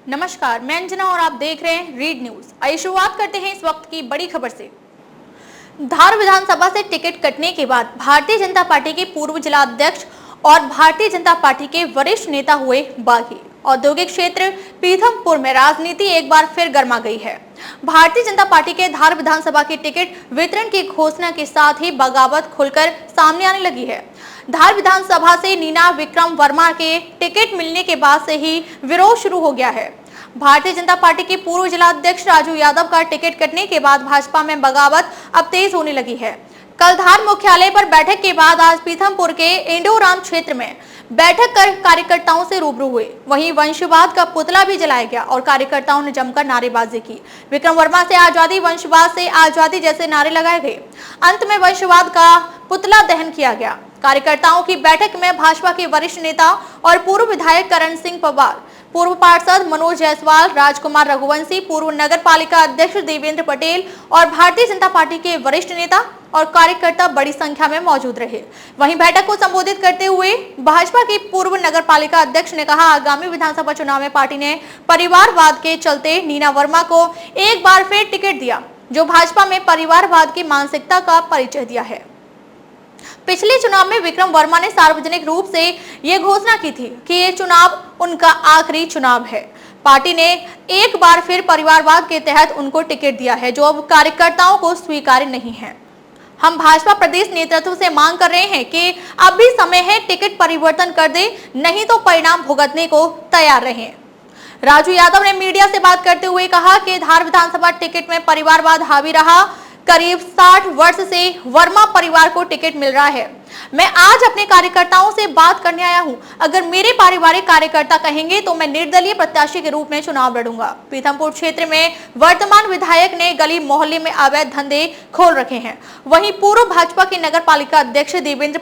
नमस्कार, मैं अंजना और आप देख रहे हैं रीड न्यूज। आइए शुरुआत करते हैं इस वक्त की बड़ी खबर से। धार विधानसभा से टिकट कटने के बाद भारतीय जनता पार्टी के पूर्व जिला अध्यक्ष और भारतीय जनता पार्टी के वरिष्ठ नेता हुए बागी। औद्योगिक क्षेत्र पीथमपुर में राजनीति एक बार फिर गर्मा गई है। भारतीय जनता पार्टी के धार विधानसभा के टिकट वितरण की घोषणा के साथ ही बगावत खुलकर सामने आने लगी है। धार विधानसभा से नीना विक्रम वर्मा के टिकट मिलने के बाद से ही विरोध शुरू हो गया है। भारतीय जनता पार्टी के पूर्व जिला अध्यक्ष राजू यादव का टिकट कटने के बाद भाजपा में बगावत अब तेज होने लगी है। कल धार मुख्यालय पर बैठक के बाद आज पीथमपुर के इंडोराम क्षेत्र में बैठक कर कार्यकर्ताओं से रूबरू हुए। वहीं वंशवाद का पुतला भी जलाया गया और कार्यकर्ताओं ने जमकर नारेबाजी की। विक्रम वर्मा से आजादी, वंशवाद से आजादी जैसे नारे लगाए गए। अंत में वंशवाद का पुतला दहन किया गया। कार्यकर्ताओं की बैठक में भाजपा के वरिष्ठ नेता और पूर्व विधायक करण सिंह पवार, पूर्व पार्षद मनोज जायसवाल, राजकुमार रघुवंशी, पूर्व नगर पालिका अध्यक्ष देवेंद्र पटेल और भारतीय जनता पार्टी के वरिष्ठ नेता और कार्यकर्ता बड़ी संख्या में मौजूद रहे। वहीं बैठक को संबोधित करते हुए भाजपा के पूर्व नगर पालिका अध्यक्ष ने कहा, आगामी विधानसभा चुनाव में पार्टी ने परिवारवाद के चलते नीना वर्मा को एक बार फिर टिकट दिया, जो भाजपा में परिवारवाद की मानसिकता का परिचय दिया है। पिछले चुनाव में विक्रम वर्मा ने सार्वजनिक रूप से ये घोषणा की थी कि ये चुनाव उनका आखिरी चुनाव है। पार्टी ने एक बार फिर परिवारवाद के तहत उनको टिकट दिया है, जो अब कार्यकर्ताओं को स्वीकार्य नहीं है। हम भाजपा प्रदेश नेतृत्व से मांग कर रहे हैं कि अब भी समय है, टिकट परिवर्तन कर दे, नहीं तो परिणाम भुगतने को तैयार रहें। राजू यादव ने मीडिया से बात करते हुए कहा कि धार विधानसभा टिकट में परिवारवाद हावी रहा। करीब 60 वर्ष से वर्मा परिवार को टिकट मिल रहा है। मैं आज अपने कार्यकर्ताओं से बात करने आया हूं। अगर मेरे पारिवारिक कार्यकर्ता कहेंगे तो मैं निर्दलीय प्रत्याशी के रूप में चुनाव लड़ूंगा। पीथमपुर क्षेत्र में वर्तमान विधायक ने गली मोहल्ले में अवैध धंधे खोल रखे हैं। वहीं पूर्व भाजपा के नगर पालिका अध्यक्ष देवेंद्र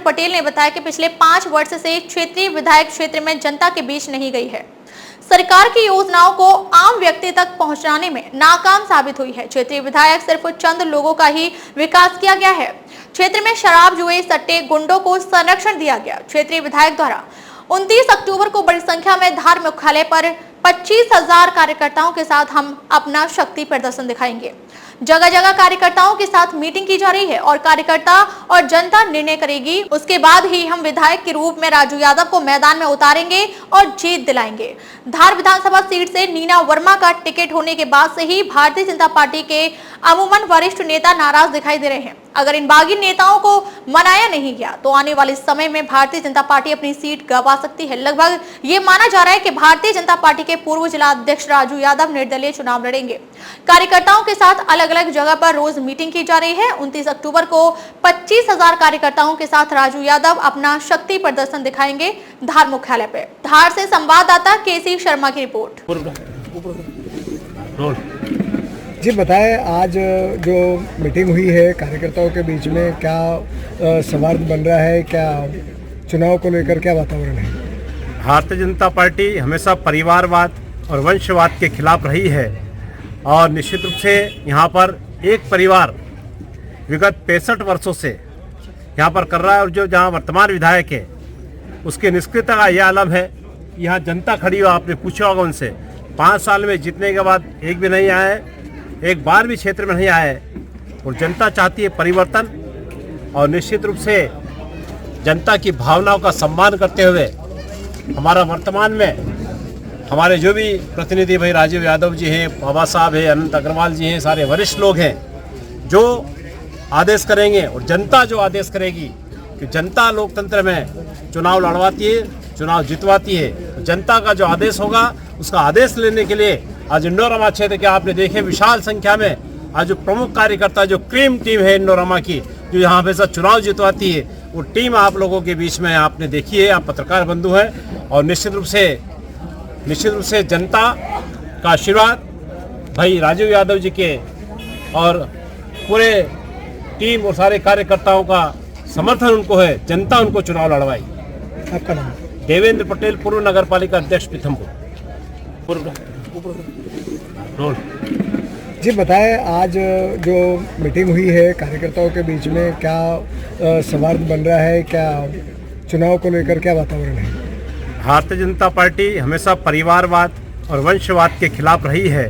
पटेल ने बताया कि पिछले 5 वर्ष से क्षेत्रीय विधायक क्षेत्र में जनता के बीच नहीं गई है। सरकार की योजनाओं को आम व्यक्ति तक पहुंचाने में नाकाम साबित हुई है। क्षेत्रीय विधायक सिर्फ चंद लोगों का ही विकास किया गया है। क्षेत्र में शराब, जुए, सट्टे, गुंडों को संरक्षण दिया गया। क्षेत्रीय विधायक द्वारा 29 अक्टूबर को बड़ी संख्या में धार मुख्यालय पर 25,000 कार्यकर्ताओं के साथ हम अपना शक्ति प्रदर्शन दिखाएंगे। जगह जगह कार्यकर्ताओं के साथ मीटिंग की जा रही है और कार्यकर्ता और जनता निर्णय करेगी। उसके बाद ही हम विधायक के रूप में राजू यादव को मैदान में उतारेंगे और जीत दिलाएंगे। धार विधानसभा सीट से नीना वर्मा का टिकट होने के बाद से ही भारतीय जनता पार्टी के अमूमन वरिष्ठ नेता नाराज दिखाई दे रहे हैं। अगर इन बागी नेताओं को मनाया नहीं गया तो आने वाले समय में भारतीय जनता पार्टी अपनी सीट गंवा सकती है। लगभग ये माना जा रहा है कि भारतीय जनता पार्टी के पूर्व जिला अध्यक्ष राजू यादव निर्दलीय चुनाव लड़ेंगे। कार्यकर्ताओं के साथ अलग अलग जगह पर रोज मीटिंग की जा रही है। 29 अक्टूबर को 25,000 कार्यकर्ताओं के साथ राजू यादव अपना शक्ति प्रदर्शन दिखाएंगे धार मुख्यालय पे। धार से संवाददाता केसी शर्मा की रिपोर्ट। जी बताएं, आज जो मीटिंग हुई है कार्यकर्ताओं के बीच में, क्या सवाल बन रहा है, क्या चुनाव को लेकर क्या वातावरण है? भारतीय जनता पार्टी हमेशा परिवारवाद और वंशवाद के खिलाफ रही है और निश्चित रूप से यहाँ पर एक परिवार विगत 65 वर्षों से यहाँ पर कर रहा है और जो जहाँ वर्तमान विधायक है उसके निष्क्रियता का यह आलम है। यहाँ जनता खड़ी हो, आपने पूछा होगा उनसे, 5 साल में जीतने के बाद एक भी नहीं आए, एक बार भी क्षेत्र में नहीं आए और जनता चाहती है परिवर्तन। और निश्चित रूप से जनता की भावनाओं का सम्मान करते हुए हमारा वर्तमान में हमारे जो भी प्रतिनिधि भाई राजीव यादव जी हैं, बाबा साहब हैं, अनंत अग्रवाल जी हैं, सारे वरिष्ठ लोग हैं जो आदेश करेंगे और जनता जो आदेश करेगी कि जनता लोकतंत्र में चुनाव लड़वाती है, चुनाव जितवाती है। जनता का जो आदेश होगा उसका आदेश लेने के लिए आज इंडोरामा क्षेत्र के आपने देखे विशाल संख्या में आज जो प्रमुख कार्यकर्ता, जो क्रीम टीम है इंडोरामा की, जो यहाँ पे सब चुनाव जितवाती है, वो टीम आप लोगों के बीच में आपने देखी है। आप पत्रकार बंधु हैं और निश्चित रूप से जनता का आशीर्वाद भाई राजीव यादव जी के और पूरे टीम और सारे कार्यकर्ताओं का समर्थन उनको है। जनता उनको चुनाव लड़वाई। आपका नाम? देवेंद्र पटेल, पूर्व नगर पालिका अध्यक्ष पीथमपुर। जी बताएं, आज जो मीटिंग हुई है कार्यकर्ताओं के बीच में, क्या सवाल बन रहा है, क्या चुनाव को लेकर क्या वातावरण है? भारतीय जनता पार्टी हमेशा परिवारवाद और वंशवाद के खिलाफ रही है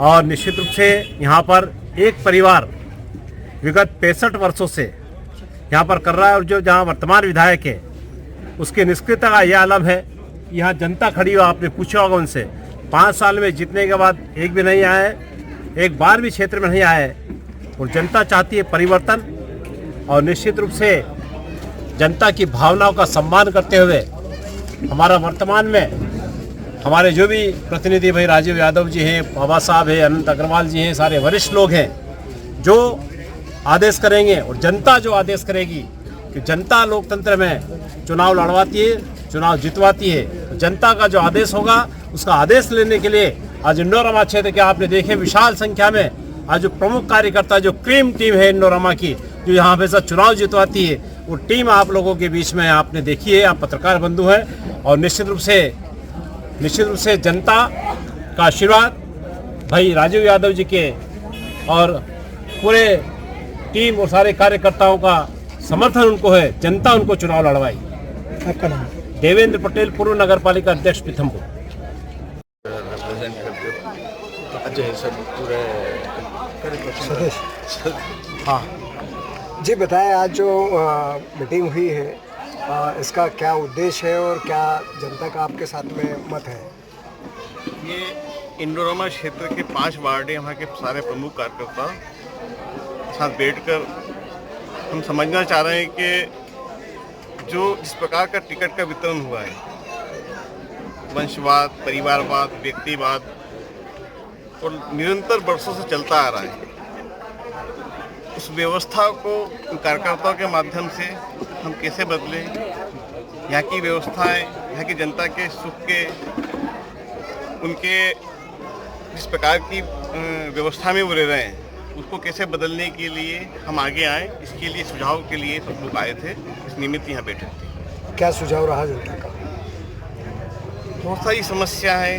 और निश्चित रूप से यहाँ पर एक परिवार विगत 65 वर्षों से यहाँ पर कर रहा है और जो जहाँ वर्तमान विधायक है उसकी निष्क्रियता का यह आलम है। यहाँ जनता खड़ी हो, आपने पूछा होगा उनसे, 5 साल में जीतने के बाद एक भी नहीं आए, एक बार भी क्षेत्र में नहीं आए और जनता चाहती है परिवर्तन। और निश्चित रूप से जनता की भावनाओं का सम्मान करते हुए हमारा वर्तमान में हमारे जो भी प्रतिनिधि भाई राजीव यादव जी हैं, बाबा साहब हैं, अनंत अग्रवाल जी हैं, सारे वरिष्ठ लोग हैं जो आदेश करेंगे और जनता जो आदेश करेगी कि जनता लोकतंत्र में चुनाव लड़वाती है, चुनाव जितवाती है। तो जनता का जो आदेश होगा उसका आदेश लेने के लिए आज इंडोरामा क्षेत्र के आपने देखे विशाल संख्या में आज जो प्रमुख कार्यकर्ता जो क्रीम टीम है इंडोरामा की जो यहाँ पे सब चुनाव जितवाती है वो टीम आप लोगों के बीच में आपने देखी है। आप पत्रकार बंधु हैं और निश्चित रूप से जनता का आशीर्वाद भाई राजीव यादव जी के और पूरे टीम और सारे कार्यकर्ताओं का समर्थन उनको है। जनता उनको चुनाव लड़वाई। आपका नाम? देवेंद्र पटेल, पूर्व नगर पालिका अध्यक्ष पीथमपुर। रिप्रेजेंट करते अजय सब पूरे सदस्य। हाँ जी, बताएं आज जो मीटिंग हुई है इसका क्या उद्देश्य है और क्या जनता का आपके साथ में मत है? ये इंडोरामा क्षेत्र के 5 वार्ड वहाँ के सारे प्रमुख कार्यकर्ता साथ बैठकर हम समझना चाह रहे हैं कि जो जिस प्रकार का टिकट का वितरण हुआ है, वंशवाद, परिवारवाद, व्यक्तिवाद और निरंतर वर्षों से चलता आ रहा है, उस व्यवस्था को कार्यकर्ताओं के माध्यम से हम कैसे बदलें। यहाँ की व्यवस्थाएं, यहाँ की जनता के सुख के, उनके जिस प्रकार की व्यवस्था में वो रह रहे हैं उसको कैसे बदलने के लिए हम आगे आए, इसके लिए सुझाव के लिए सब लोग आए थे। इस निमित्त यहाँ बैठे थे। क्या सुझाव रहा जनता का? बहुत सारी समस्या है,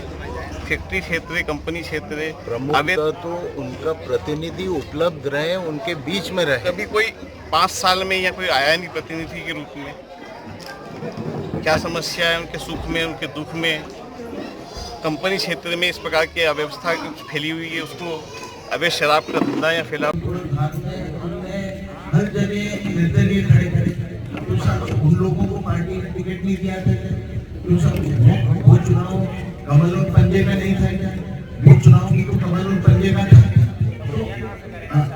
फैक्ट्री क्षेत्र है, कंपनी क्षेत्र है, प्रमुखता तो उनका प्रतिनिधि उपलब्ध रहे, उनके बीच में रहे। कभी कोई 5 साल में या कोई आया नहीं प्रतिनिधि के रूप में। क्या समस्या है उनके सुख में, उनके दुख में। कंपनी क्षेत्र में इस प्रकार की अव्यवस्था फैली हुई है, उसको अवैध शराब का धंधा या फैला। हर जगह निर्दलीय खड़े उन लोगों को पार्टी ने टिकट नहीं दिया था, वो चुनाव कमल और पंजे का नहीं था, वो चुनाव की तो कमल और पंजे का था। तो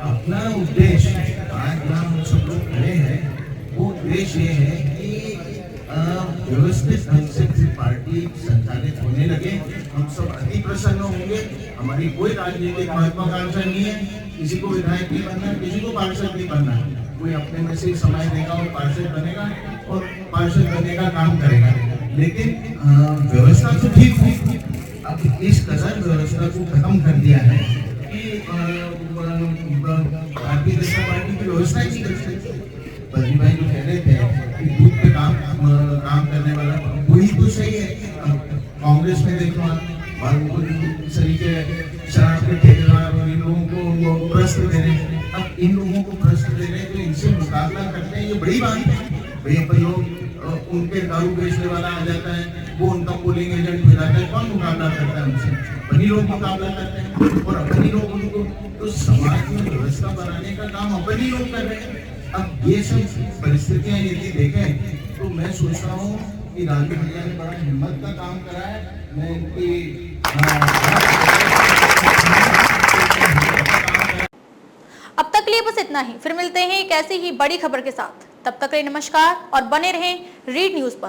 अपना उद्देश्य आज हम सब लोग खड़े हैं, वो उद्देश्य ये है कि व्यवस्थित ढंग से पार्टी संचालित होने लगे। हम सब अति प्रसन्न होंगे। हमारी कोई राजनीतिक महत्वाकांक्षा नहीं है, किसी को विधायक नहीं बनना, किसी को पार्षद नहीं बनना। कोई अपने में से समय देगा और पार्षद बनेगा और पार्षद बनने का काम करेगा। लेकिन व्यवस्था तो ठीक हुई, अब इस कदर व्यवस्था को खत्म कर दिया है कि भारतीय जनता पार्टी की व्यवस्था ही नहीं कर सकती। बद्री भाई जो कह रहे थे कि दूध पे काम करने वाला वही तो सही है। कांग्रेस में देखो आप तरीके शराब के ठेकेदार और इन लोगों को भ्रष्ट दे रहे हैं। अब इन लोगों को भ्रष्ट दे रहे हैं तो इनसे मुकाबला करते हैं, ये बड़ी बात है। भाई लोग उनके दारू बेचने वाला आ जाता है, वो उनका पोलिंग एजेंट हो जाता है, कौन मुकाबला करता है उनसे? अपनी लोग मुकाबला करते हैं और अपनी लोग उनको तो समाज में व्यवस्था बनाने का काम अपनी लोग कर रहे हैं। अब ये सब परिस्थितियां यदि देखें तो मैं सोच रहा हूँ कि राजू भैया ने बड़ा हिम्मत का काम करा है। मैं इनकी अब तक के लिए बस इतना ही। फिर मिलते हैं एक ऐसी ही बड़ी खबर के साथ। तब तक के लिए नमस्कार और बने रहें रीड न्यूज पर।